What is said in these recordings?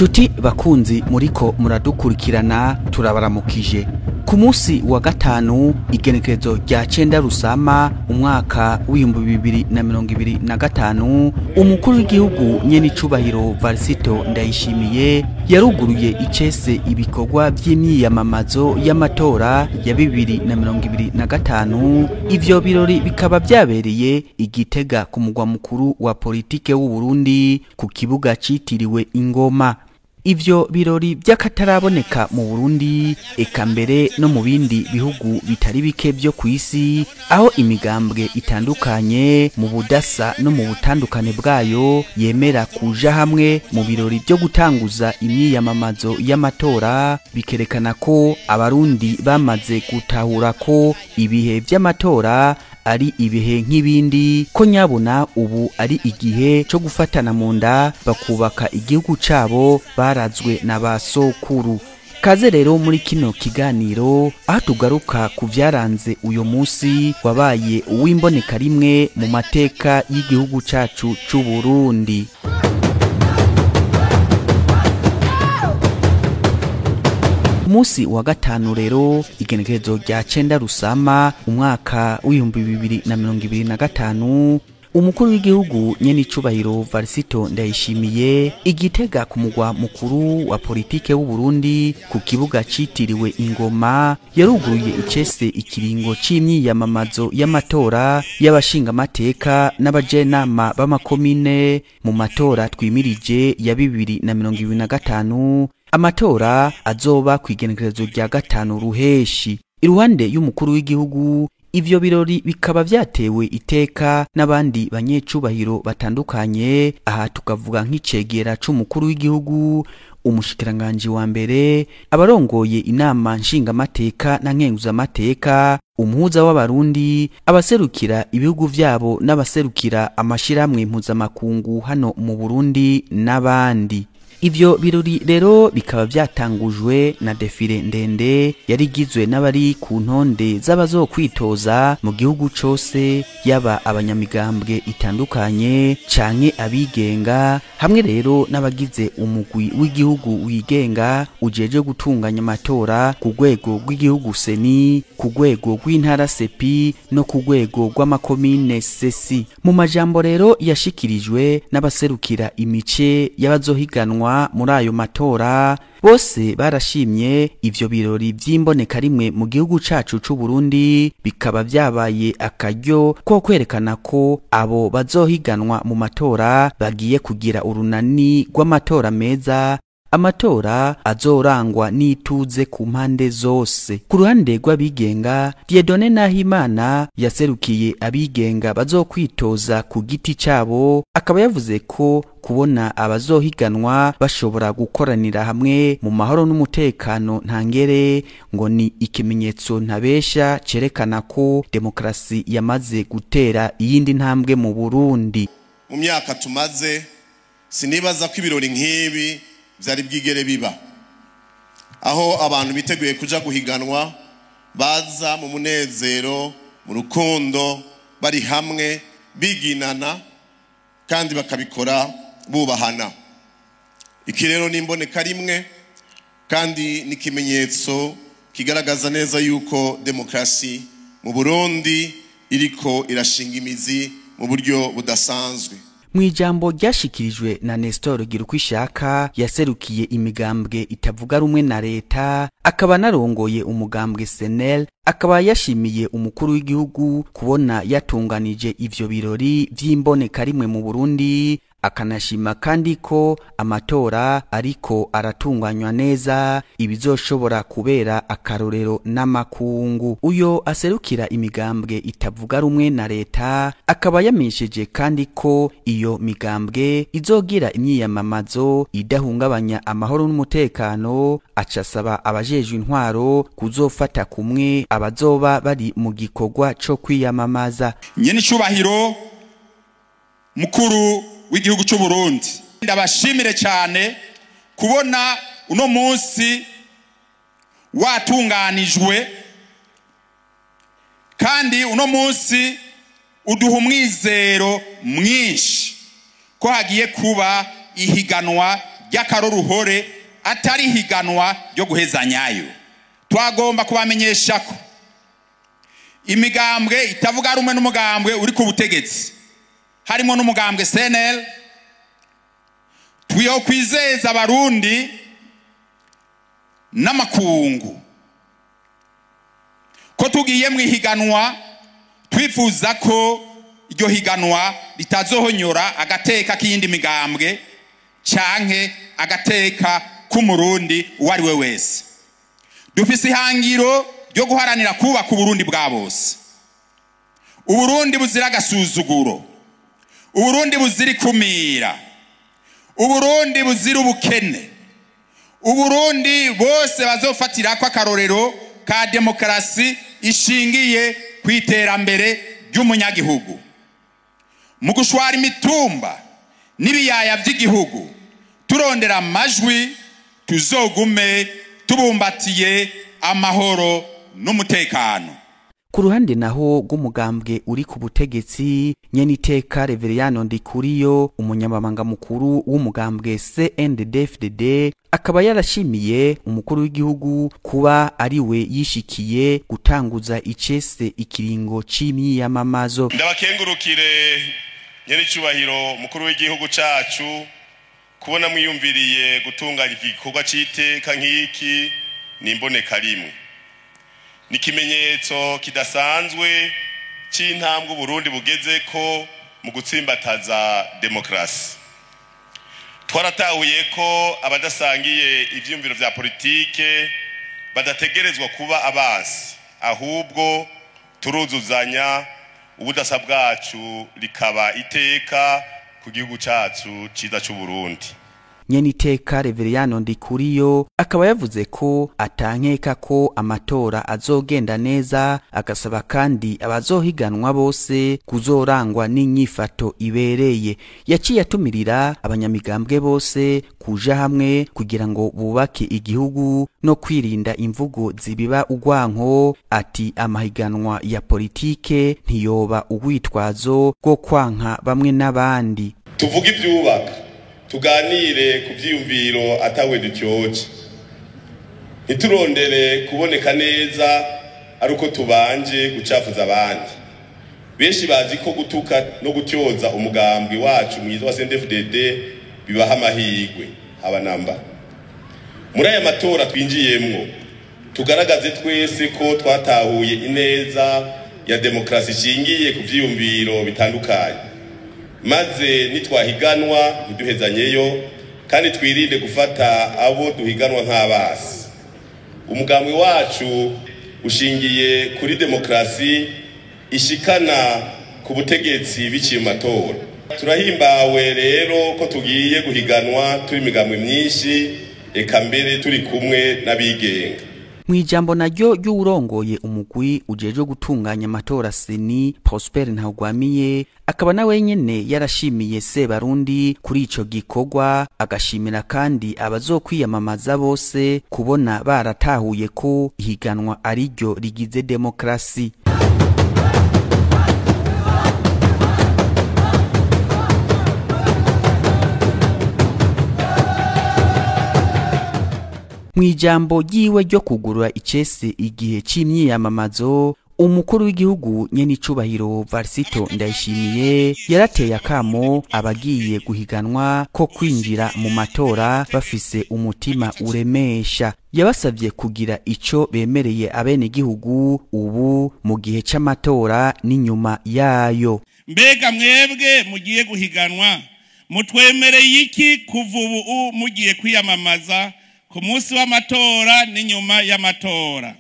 Nshuti bakunzi muriko muradukurikirana turabaramukije. Ku munsi wa gatanu igenekerezo rya 9 Rusama umwaka w'2025 umukuru w'igihugu nyene icubahiro Varisito Ndayishimiye yaruguruye icese ibikorwa vy'imyiyamamazo y'amatora ya 2025. Ivyo birori bikaba vyabereye Igitega ku mugwa mukuru wa politike w'u Burundi ku kibuga citiriwe Ingoma. Ivyo birori by'akataraboneka mu Burundi eka mbere no mu bindi bihugu bitari bike byo kwisi, aho imigambwe itandukanye mu budasa no mu butandukane bwayo yemera kuja hamwe mu birori byo gutanguza imyiyamamazo y'amatora, bikerekana ko abarundi bamaze gutahura ko ibihe vy'amatora ari ibihe nk'ibindi, ko nyabona ubu ari igihe cyo gufatana mu nda bakubaka igihugu cabo barazwe na basokuru. Kaze rero muri kino kiganiro aho tugaruka ku vyaranze uyo musi wabaye uw'imboneka rimwe mu mateka y'igihugu cacu c'u Burundi. Musi wa gatanu rero igenekerezo rya 9 Rusama umwaka w'2025 umukuru w'igihugu nyene icubahiro Varisito Ndayishimiye Igitega ku mugwa mukuru wa politike w'u Burundi ku kibuga citiriwe Ingoma yaruguruye icese ikiringo c'imyiyamamazo y'amatora y'abashinga amateka n'abajenama b'amakomine mu matora twimirije ya 2025. Amatora azoba kwigenekerezo rya 5 Ruheshi. Iruhande y'umukuru w'igihugu ivyo birori bikaba vyatewe iteka n'abandi banyecubahiro batandukanye. Aha tukavuga nk'icegera c'umukuru w'igihugu, umushikiranganje wa mbere, abarongoye inama nshingamateka na nkenguzamateka, umuhuza w'abarundi, abaserukira ibihugu vyabo n'abaserukira amashirahamwe mpuzamakungu hano mu Burundi n'abandi. Ivyo birori rero bikaba vyatangujwe na defile ndende yarigizwe n'abari ku ntonde z'abazokwitoza mu gihugu cose, yaba abanyamigambwe itandukanye canke abigenga, hamwe rero n'abagize umugwi w'igihugu wigenga ujeje gutunganya amatora ku rwego rw'igihugu seni, ku rwego rw'intara sepi no ku rwego rw'amakomine sesi. Mu majambo rero yashikirijwe n'abaserukira imice y'abazohiganwa muri ayo matora, bose barashimye ivyo birori vy'imboneka rimwe mu gihugu cacu c'u Burundi, bikaba vyabaye akaryo ko kwerekana ko abo bazohiganwa mu matora bagiye kugira urunani rw'amatora meza, amatora azorangwa n'ituze ku mpande zose. Ku ruhande rw'abigenga, Dieudonné Nahimana yaserukiye abigenga bazokwitoza ku giti cabo, akaba yavuze ko kubona abazohiganwa bashobora gukoranira hamwe mu mahoro n'umutekano ntangere ngo ni ikimenyetso ntabesha cerekana ko demokrasi yamaze gutera iyindi ntambwe mu Burundi. Mu myaka tumaze sinibaza ko ibirori nk'ibi vyari bwigere biba, aho abantu biteguye kuja guhiganwa baza mu munezero, mu rukundo, bari hamwe biginana kandi bakabikora bubahana. Iki rero nimboneka rimwe kandi n'ikimenyetso kigaragaza neza yuko demokrasi mu Burundi iriko irashinga imizi mu buryo budasanzwe. Mwijambo ryashikirijwe na Nestor Girukwishaka yaserukiye imigambwe itavuga rumwe na leta, akaba narongoye umugambwe SNL, akaba yashimiye umukuru w'igihugu kubona yatunganije ivyo birori vy'imboneka rimwe mu Burundi, akanashima kandi ko amatora ariko aratunganywa neza, ibizoshobora kubera akarorero n'amakungu. Uyo aserukira imigambwe itavuga rumwe na leta akaba yamenyesheje kandi ko iyo migambwe izogira imyiyamamazo idahungabanya amahoro n'umutekano, acasaba abajejwe intwaro kuzofata kumwe abazoba bari mu gikorwa co kwiyamamaza. Nyene icubahiro mukuru w'igihugu c'u Burundi, ndabashimire cyane kubona uno munsi watunganijwe, kandi uno munsi uduha umwizero mwinshi ko hagiye kuba ihiganwa ry'akaroruhore atari higanwa ryo guhezanyayo. Twagomba kubamenyesha ko imigambwe itavuga rumwe n'umugambwe uri ku butegetsi harimo n'umugambwe CNL twiyo kwizeza abarundi n'amakungu ko tugiye mu higanwa twifuza ko iryo higanwa ritazohonyora agateka k'iyindi migambwe canke agateka k'umurundi uwari we wese. Dufise ihangiro ryo guharanira kubaka uburundi bwa bose, uburundi buzira agasuzuguro, uburundi buzira ikumira, uburundi buzira ubukene, uburundi bose bazofatira ko akarorero ka demokarasi ishingiye kwiterambere ry'umunyagihugu. Mu gushwara imitumba n'ibiyaya by'igihugu turondera amajwi, tuzogume tubumbatiye amahoro n'umutekano. Ku ruhande naho rw'umugambwe uri ku butegetsi, Nyeniteka Reveriyano Ndikuriyo, umunyamabanga mukuru w'umugambwe CNDD-FDD, akaba yarashimiye umukuru w'igihugu kuba ari we yishikiye gutanguza icese ikiringo c'imyiyamamazo. Ndabakengurukire Nyenicubahiro mukuru w'igihugu cacu kubona mwiyumviriye gutunganya igikorwa c'iteka nk'iki nimboneka rimwe. Ni ikimenyetso kidasanzwe c'intambwe Burundi bugeze ko mu gutsimbataza demokrasi. Twaratahuye ko abadasangiye ivyumviro vya politike badategerezwa kuba abasi, ahubwo turuzuzanya, ubudasa bwacu likaba iteka ku gihugu cacu ciza c'u Burundi. Nyeniteka Reveriyano Ndikuriyo akaba yavuze ko atankeka ko amatora azogenda neza, agasaba kandi abazohiganwa bose kuzorangwa n'inyifato ibereye. Yaciye atumirira abanyamigambwe bose kuja hamwe kugira ngo bubake igihugu no kwirinda imvugo zibiba ugwanko. Ati amahiganwa ya politike ntiyoba ugwitwazo rwo kwanka bamwe n'abandi. Tuvuga ivyubaka, tuganire ku vyiyumviro atawe dutyoje, ntiturondere kuboneka neza ari uko tubanje gucafuza abandi. Benshi bazi ko gutuka no gutyoza umugambwe wacu mwiza wa CNDD-FDD bibaha amahirwe abanamba. Muri aya matora twinjiyemwo tugaragaze twese ko twatahuye ineza ya demokrasi ishingiye ku vyiyumviro bitandukanye, maze nitwahiganwa ntiduhezanyeyo kandi twirinde gufata abo duhiganwa nk'abasi. Umugambwe wacu ushingiye kuri demokrasi ishikana ku butegetsi biciye mu matora. Turahimbawe rero ko tugiye guhiganwa turi imigambwe myinshi, eka mbere turi kumwe n'abigenga. Mwijambo naryo ry'urongoye umugwi ujeje gutunganya amatora Seni, Prosper Ntagwamiye, akaba nawe nyene yarashimiye Sebarundi kuri ico gikorwa, agashimira kandi abazokwiyamamaza bose kubona baratahuye ko ihiganwa ariryo rigize demokrasi. Mwijambo ryiwe ryo kugurura icese igihe c'imyiyamamazo, umukuru w'igihugu Nyenicubahiro Varisito Ndayishimiye yarateye akamo abagiye guhiganwa ko kwinjira mu matora bafise umutima uremesha. Yabasavye kugira ico bemereye abenegihugu ubu mu gihe c'amatora n'inyuma yayo. Mbega mwebwe mugiye guhiganwa, mutwemereye iki kuva ubu mugiye kwiyamamaza ku munsi w'amatora n'inyuma y'amatora?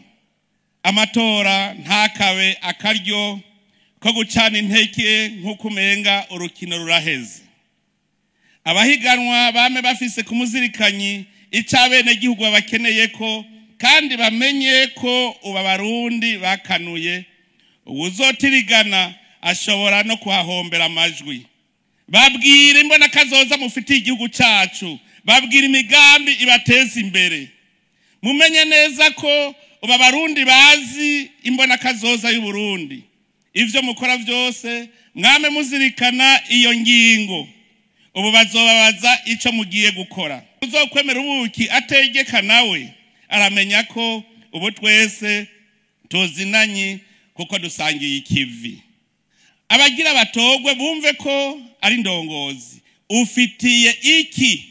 Amatora ntakabe akaryo ko gucana inteke nk'uko umenga urukino ruraheze. Abahiganwa bame bafise kumuzirikanyi icabene gihugu bakeneye ko, kandi bamenye ko Abarundi bakanuye uwuzotirigana ashobora no kuhahombera amajwi. Babwira imbona kazoza mufitiye igihugu cacu, babwira imigambi ibateza imbere. Mumenye neza ko Abarundi bazi imbona kazoza y'u Burundi. Ivyo mukora vyose mwame muzirikana iyo ngingo. Ubu bazobabaza ico mugiye gukora. uzokwemera ubuki ategeka nawe aramenya ko ubu twese tuzinanye kuko dusangiye ikivi. Abagira batogwe bumve ko ari ndongozi ufitiye iki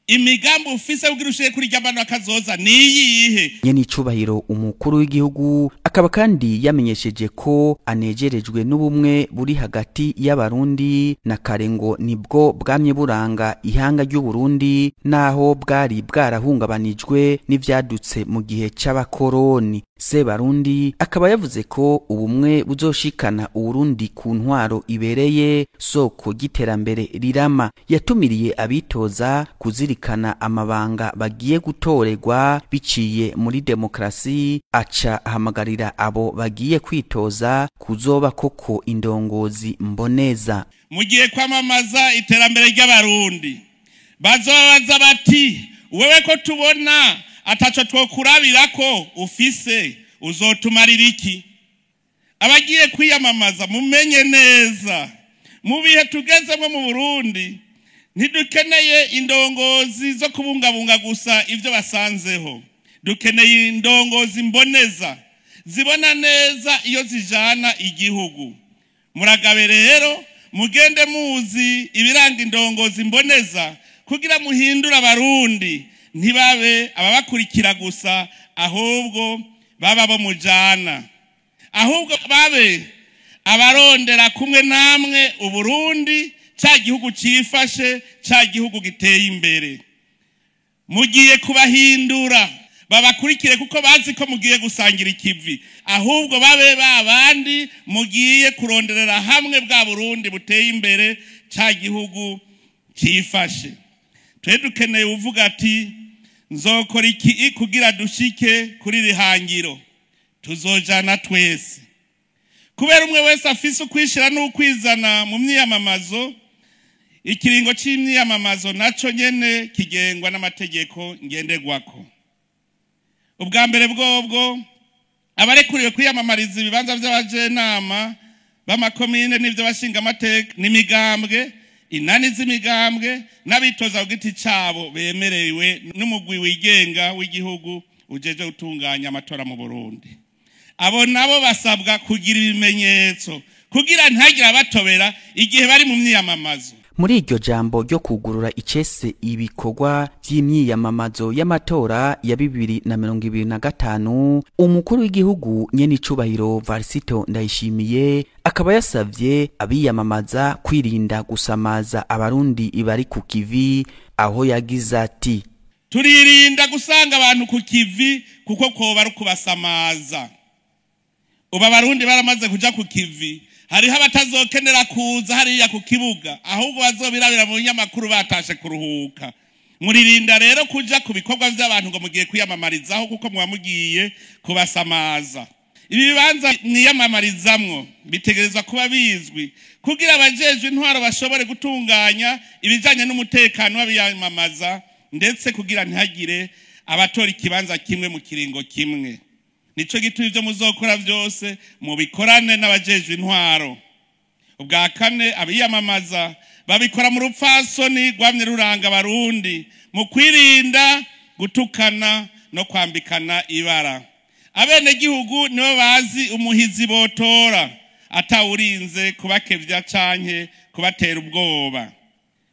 imigambi ufise kugira ushire kuri ry'abantu akazoza niyihe. Nyene icubahiro umukuru w'igihugu akaba kandi yamenyesheje ko anejerejwe n'ubumwe buri hagati y'abarundi na karengo nibwo bwamye buranga ihanga ry'u Burundi naho bwari bwarahungabanijwe n'ivyadutse mu gihe c'abakoroni. Sebarundi akaba yavuze ko ubumwe buzoshikana Uburundi ku ntwaro ibereye soko giterambere rirama. Yatumiriye abitoza kuzirikana amabanga bagiye gutorerwa biciye muri demokrasi, aca hamagarira abo bagiye kwitoza kuzoba koko indongozi mboneza. Mugiye kwamamaza iterambere ry'abarundi bazobaza bati wewe ko tubona ataco twokurabira ko ufise uzotumarira iki. Abagiye kwiyamamaza mumenye neza mu bihe tugezemo mu Burundi ntidukeneye indongozi zo kubungabunga gusa ivyo basanzeho, dukeneye indongozi mboneza zibona neza iyo zijana igihugu. Muragabe rero mugende muzi ibiranga indongozi mboneza kugira muhindura abarundi ntibabe ababakurikira gusa ahubwo baba bo mujana, ahubwo babe abarondera kumwe namwe Uburundi ca gihugu cifashe ca gihugu giteye imbere. Mugiye kubahindura babakurikire kuko bazi ko mugiye gusangira ikivi, ahubwo babe babandi mugiye kuronderera hamwe bwa Burundi buteye imbere ca gihugu cifashe. Twe dukeneye uvuga ati nzokora iki kugira dushike kuri rihangiro. Tuzojana twese kubera umwe wese afise ukwishira n'ukwizana mu myiyamamazo. Ikiringo c'imyiyamamazo naco nyene kigengwa n'amategeko ngenderwako. Ubwa mbere bwobwo abarekuriwe kwiyamamariza ibibanza by'abajenama b'amakomine n'ivyo bashinga amateka n'imigambwe inani z'imigambwe n'abitoza ku giti cabo bemerewe n'umugwi wigenga w'igihugu ujeje gutunganya amatora mu Burundi. Abo nabo basabwa kugira ibimenyetso kugira ntagira batobera igihe bari mu myiyamamazo. Muri iryo jambo ryo kugurura icese ibikorwa vy'imyiyamamazo y'amatora ya 2025 umukuru w'igihugu nyene icubahiro Varisito Ndayishimiye akaba yasavye abiyamamaza kwirinda gusamaza abarundi bari ku kivi, aho yagize ati turirinda gusanga abantu ku kivi kuko koba ari kubasamaza. Uba abarundi baramaze kuja ku kivi, hariho abatazokenera kuza hariya ku kibuga ahubwo bazobirabira mu nyamakuru batashe kuruhuka. Muririnda rero kuja ku bikorwa by'abantu ngo mugiye kwiyamamarizaho kuko mugiye kubasamaza. Ibibanza mwiyamamarizamwo bitegerezwa kuba bizwi kugira abajejwe intwaro bashobore gutunganya ibijanye n'umutekano w'abiyamamaza ndetse kugira ntihagire abatora ikibanza kimwe mu kiringo kimwe. Nico gituma ivyo muzokora vyose mubikorane n'abajejwe intwaro. Ubwa kane abiyamamaza babikora mu rupfasoni rwamye ruranga abarundi mu kwirinda gutukana no kwambikana ibara. Abene gihugu nibo bazi umuhizi botora atawurinze kubakevya canke kubatera ubwoba.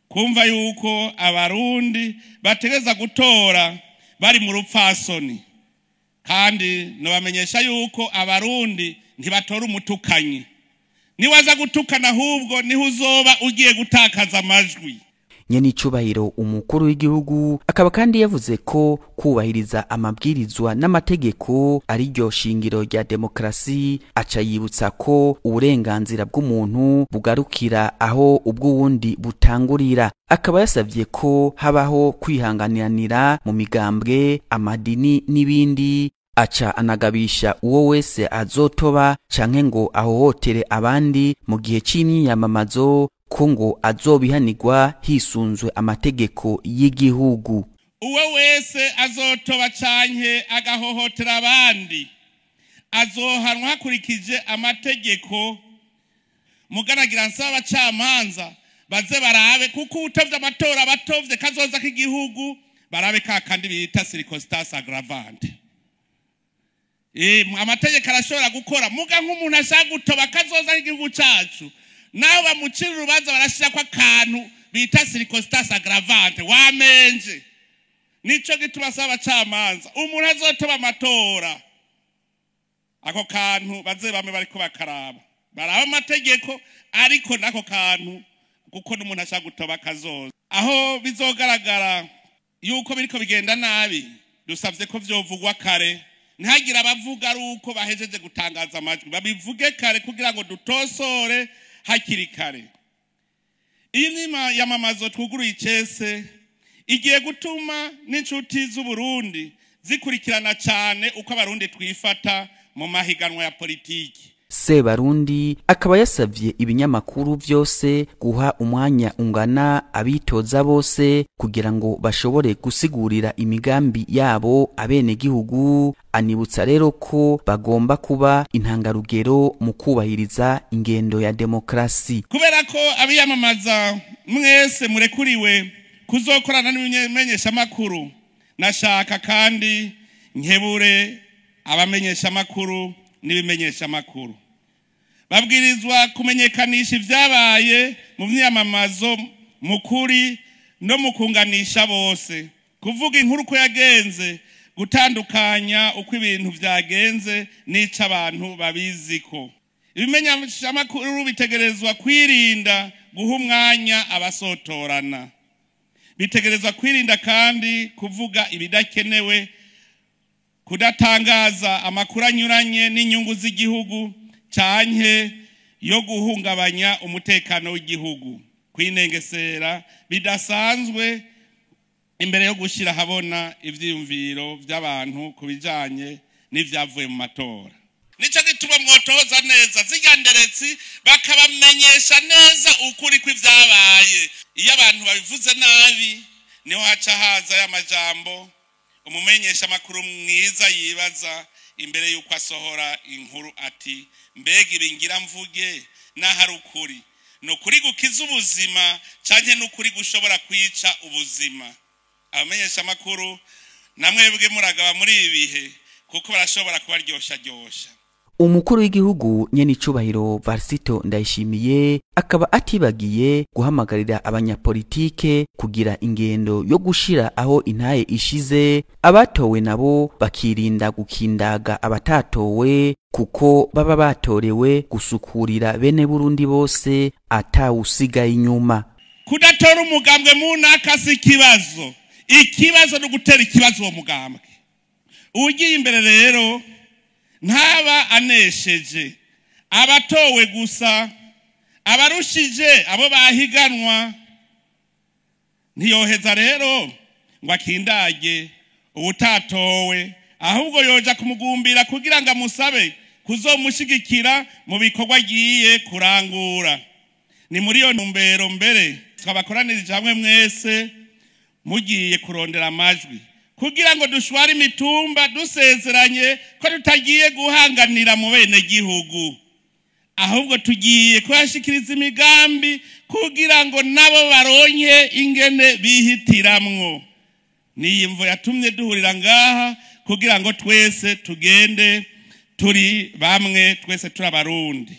Kumva yuko abarundi bategeza gutora bari mu rupfasoni, kandi nobamenyesha yuko abarundi ntibatora umutukanyi. Niwaza gutukana ahubwo niho uzoba ugiye gutakaza amajwi. Nyene icubahiro umukuru w'igihugu akaba kandi yavuze ko kubahiriza amabwirizwa n'amategeko ari ryo shingiro rya demokrasi, aca yibutsa ko uburenganzira bw'umuntu bugarukira aho ubw'uwundi butangurira. Akaba yasavye ko habaho kwihanganiranira mu migambwe, amadini n'ibindi. Aca anagabisha uwo wese azotoba canke ngo ahohotere abandi mu gihe c'imyiyamamazo ko ngo azobihanirwa hisunzwe amategeko y'igihugu. Uwo wese azotoba canke agahohotera abandi azohanwa hakurikije amategeko. Mugaragira nsaba abacamanza baze barabe kuko utovye amatora batovye kazoza k'igihugu barabe kandi bita circumstance aggravante. Amategeko arashobora gukora muga nk'umuntu ashaka gutoba kazoza igihugu cyacu naho bamucira urubanza barashira kwa kantu bita circumstance aggravante wamenje. Nico gituma saba camanza umuntu azotoba amatora ako kantu baze bame bariko bakaraba baraba amategeko ariko nako kantu kuko n'umuntu ashaka gutoba kazoza aho bizogaragara yuko biriko bigenda nabi dusavye ko vyovugwa kare ntagira abavuga ari uko bahejeje gutangaza amajwi babivuge kare kugira ngo dutosore hakiri kare. Iyi nima yamamazo twuguruye icese igiye gutuma n'inshuti z'u Burundi zikurikirana cyane uko abarundi twifata mu mahiganwa ya politiki. Sebarundi akaba yasavye ibinyamakuru vyose guha umwanya ungana abitoza bose kugira ngo bashobore gusigurira imigambi yabo abene gihugu. Anibutsa rero ko bagomba kuba intangarugero mu kubahiriza ingendo ya demokrasi. Kubera ko abiyamamaza mwese murekuriwe kuzokorana n'ibimenyesha makuru, nashaka kandi nkebure abamenyesha makuru n'ibimenyesha makuru babwirizwa kumenyekanisha ivyabaye mu myamamazo mukuri no mukunganisha bose, kuvuga inkuru ko yagenze, gutandukanya uko ibintu vyagenze n'ica abantu babiziko. Ibimenyesha makuru bitegerezwa kwirinda guha umwanya abasotorana, bitegerezwa kwirinda kandi kuvuga ibidakenewe, kudatangaza amakuru anyuranye n'inyungu z'igihugu canke yo guhungabanya umutekano w'igihugu, kwinengesera bidasanzwe imbere yo gushira habona ivyiyumviro vy'abantu kubijanye n'ivyavuye mu matora. Nico gituma mwotoza neza ziganderetsi bakabamenyesha neza ukuri kw'ivyabaye. Iyo abantu babivuze nabi niho haca haza y'amajambo umumenyesha makuru mwiza yibaza imbere yuko asohora inkuru ati mbega ibingira mvuge nahari ukuri no kuri gukiza ubuzima canke n'ukuri gushobora kwica ubuzima. Abamenyesha makuru namwebwe muragaba muri ibihe kuko barashobora kubaryosha. Umukuru w'igihugu nyenicubahiro Varisito Ndayishimiye akaba atibagiye guhamagarira abanyapolitike kugira ingendo yo gushira aho intaye ishize, abatowe nabo bakirinda gukindaga abatatowe kuko baba batorewe gusukurira bene Burundi bose atawusigaye inyuma. Kudatora umugambwe munaka si ikibazo no gutera ikibazo uwo mugambwe. Ugiye imbere rero ntaba anesheje abatowe gusa, abarushije abo bahiganwa ntiyoheza rero ngo akindage ubutatowe, ahubwo yoja kumugumbira kugira ngo amusabe kuzomushigikira mu bikorwa agiye kurangura. Ni muri iyo ntumbero mbere twabakoranirije hamwe mwese mugiye kurondera amajwi kugira ngo dushware imitumba dusezeranye ko tutagiye guhanganira mu bene gihugu, ahubwo tugiye kwashikiriza imigambi kugira ngo nabo baronke ingene bihitiramwo. Niyi mvo yatumye duhurira ngaha kugira ngo twese tugende turi bamwe, twese turi abarundi.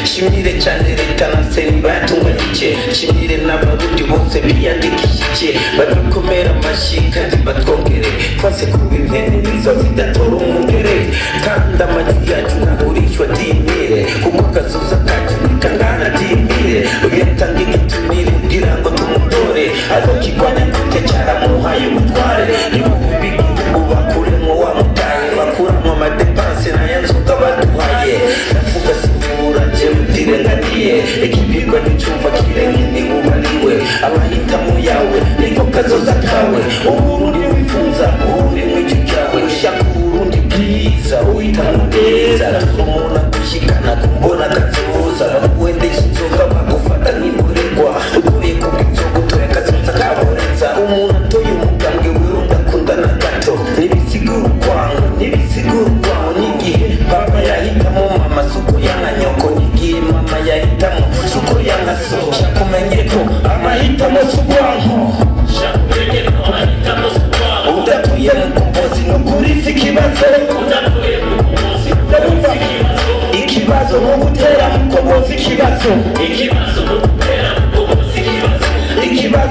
Shimire cyane leta na seri batunganyije, shimire n'abarundi bose biyandikishije, badukomera amashyi kandi batwongere twase kuba impene nizo zidatora umugere, kandi amajwi yacu ntagurishwa dimire kuko kazoza kacu nikangana dimire. Uyatanga igitumire kugira ngo tumutore azokigwana gute cyaramuhaye ubutware. mbona kazoza bakuendesha inzoga bagufata nk'imborerwa ugoye kubw'inzoga utoye akazoza kaboreza umuntu atoye umugambwe wiwe udakunda na gato ntibisigura urwango n'igihe papa yahitamo mama suko yanga nyoko n'igihe mama yahitamo suko yanga so shakumenye ko amahitamo s'urwanko udatuye mukombozi nukuri si ikibazo ikibazo no gutera mukombozi ikibazo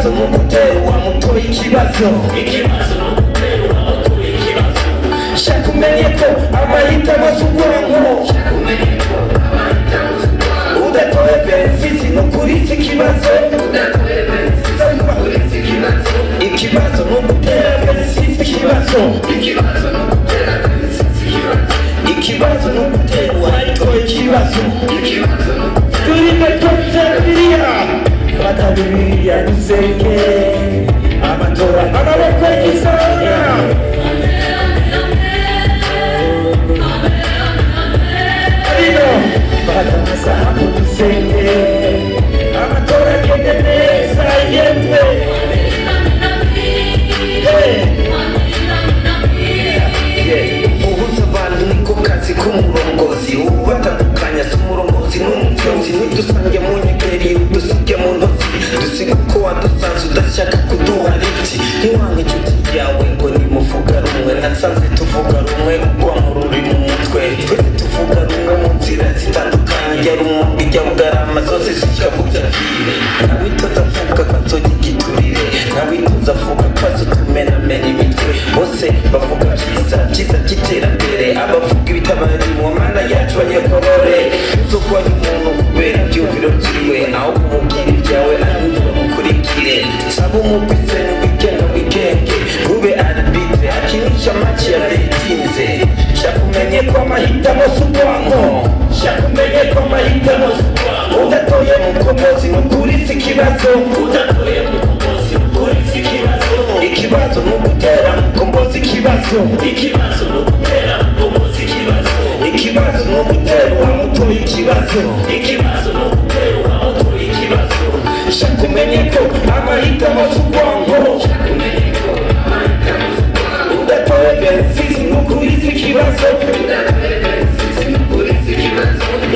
no gutera uwamutoye ikibazo shakumenye ko amahitamo s'urwanko udatoye benefisi nukuri si ikibazo ikibazo no gutera benefisi ikibazo no gutera uwayitoye ikibazo turime twose biriya fata biriya dusenge amatora amaboko y'isanga fata amasaha dusenge amatora agende neza yemwe ubuza abantu niko kazi k'umurongozi ubatandukanya si umurongozi n'umufyozi ntidusange mu nyegeri udusige mu ntoki dusiga uko wadusanze udashaka kuduha lifti ntiwange inshuti yawe ngo nimuvuga rumwe nasanze tuvuga rumwe ugwa mu ruri mu mutwe twese tuvuga rumwe mu nzira zitandukanye jya rumwe ijya bugarama zose zishya kubyavire ntawitoza avuga ko nzoga igiturire ntawitoza avuga ko azotumenamena imitwe bose bavuga cyiza cy'iterambere abavuga ibitabari mu mana yacu banyakorore uzokwa n'umuntu kubera ibyumviro by'iwe aho kumubwira ibyawe anyumva mukurikire saba umupise n'ubigenge ube arbitre akinisha maci ya letinze shakumenye ko amahitamo s'urwanko udatoye mukombozi nukuri si ikibazo ikibazo no gutera mukombozi ikibazo no gutera uwamutoye ikibazo shakumenye ko amahitamo s'urwanko udatoye benefisi nukuri si ikibazo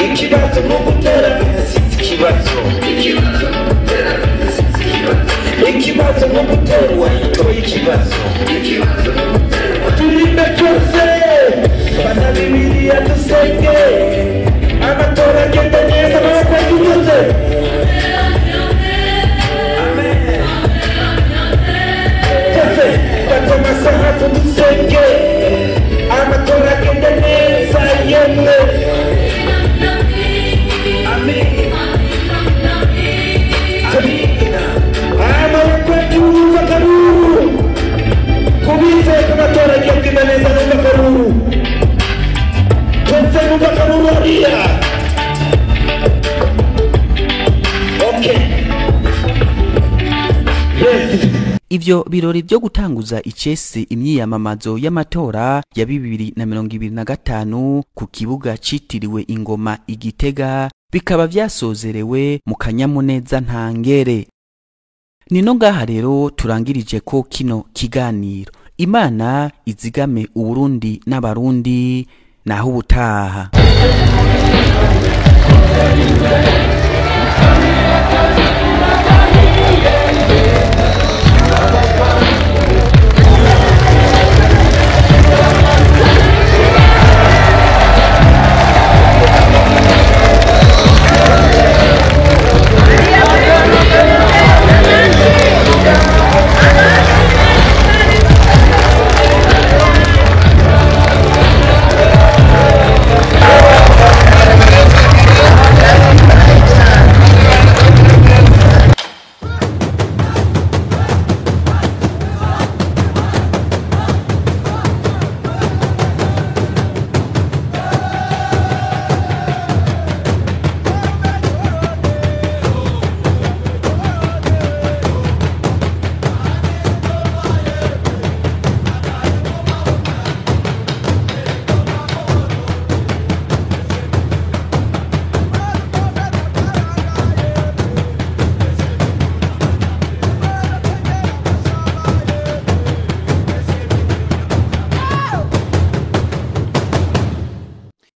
ikibazo no gutera benefisi ikibazo no gutera uwayitoye ikibazo turime cyose fata bibiriya dusenge amatora agenda neza amaboko y'unyuze cyose fata amasaha dusenge amatora agenda neza yemwe amaboko y'unyuze akaruru kubizeye ko amatora agiye kugenda neza numva akaruru twese numva akaruru hariya okay Ivyo birori byo gutanguza icese imyiyamamazo y'amatora ya 2025 ku kibuga citiriwe Ingoma Igitega bikaba vyasozerewe mu kanyamuneza ntangere. Nino ngaha rero turangirije ko kino kiganiro. Imana izigame Uburundi n'abarundi naho ubutaha.